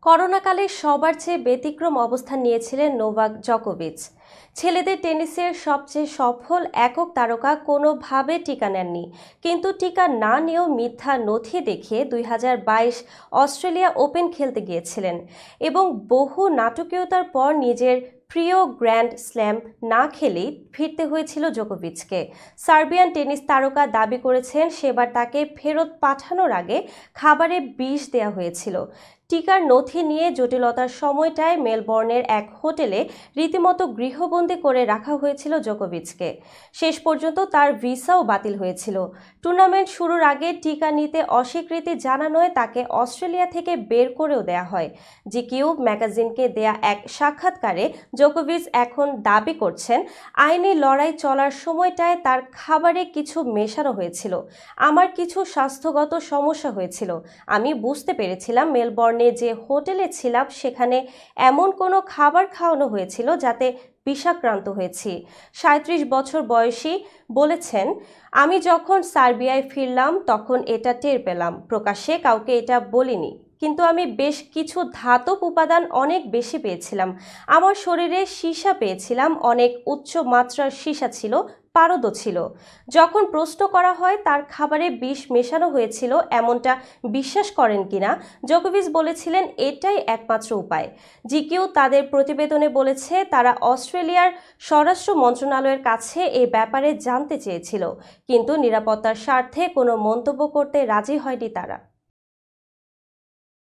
করোনাকালে সবার চেয়ে ব্যতিক্রম অবস্থান নিয়েছিলেন নোভাক জকোভিচ। ছেলেদের টেনিসের সবচেয়ে সফল একক তারকা কোনোভাবে টিকা নেননি, কিন্তু টিকা না নিয়েও মিথ্যা নথি দেখিয়ে 2022 অস্ট্রেলিয়া ওপেন খেলতে গিয়েছিলেন এবং বহু নাটকীয়তার পর নিজের প্রিয় গ্র্যান্ড স্ল্যাম না খেলেই ফিরতে হয়েছিল জোকোভিচকে। সার্বিয়ান টেনিস তারকা দাবি করেছেন সেবার তাকে ফেরত পাঠানোর আগে খাবারে বিষ দেওয়া হয়েছিল। টিকার নথি নিয়ে জটিলতার সময়টায় মেলবোর্নের এক হোটেলে রীতিমতো গৃহবন্দী করে রাখা হয়েছিল জোকোভিচকে। শেষ পর্যন্ত তার ভিসাও বাতিল হয়েছিল। টুর্নামেন্ট শুরুর আগে টিকা নিতে অস্বীকৃতি জানানোয় তাকে অস্ট্রেলিয়া থেকে বের করেও দেয়া হয়। জিকিউ ম্যাগাজিনকে দেয়া এক সাক্ষাৎকারে জোকোভিচ এখন দাবি করছেন, আইনি লড়াই চলার সময়টায় তার খাবারে কিছু মেশানো হয়েছিল। আমার কিছু স্বাস্থ্যগত সমস্যা হয়েছিল। আমি বুঝতে পেরেছিলাম মেলবোর্নে যে হোটেলে ছিলাম সেখানে এমন কোনো খাবার খাওয়ানো হয়েছিল যাতে বিষাক্রান্ত হয়েছি। 37 বছর বয়সী বলেছেন, আমি যখন সার্বিয়ায় ফিরলাম তখন এটা টের পেলাম। প্রকাশ্যে কাউকে এটা বলিনি, কিন্তু আমি বেশ কিছু ধাতব উপাদান অনেক বেশি পেয়েছিলাম। আমার শরীরে সীসা পেয়েছিলাম, অনেক উচ্চ মাত্রার সীসা ছিল, পারদও ছিল। যখন প্রশ্ন করা হয় তার খাবারে বিষ মেশানো হয়েছিল এমনটা বিশ্বাস করেন কিনা, জোকোভিচ বলেছিলেন এটাই একমাত্র উপায়। জিকিউ তাদের প্রতিবেদনে বলেছে তারা অস্ট্রেলিয়ার স্বরাষ্ট্র মন্ত্রণালয়ের কাছে এই ব্যাপারে জানতে চেয়েছিল, কিন্তু নিরাপত্তার স্বার্থে কোনো মন্তব্য করতে রাজি হয়নি তারা।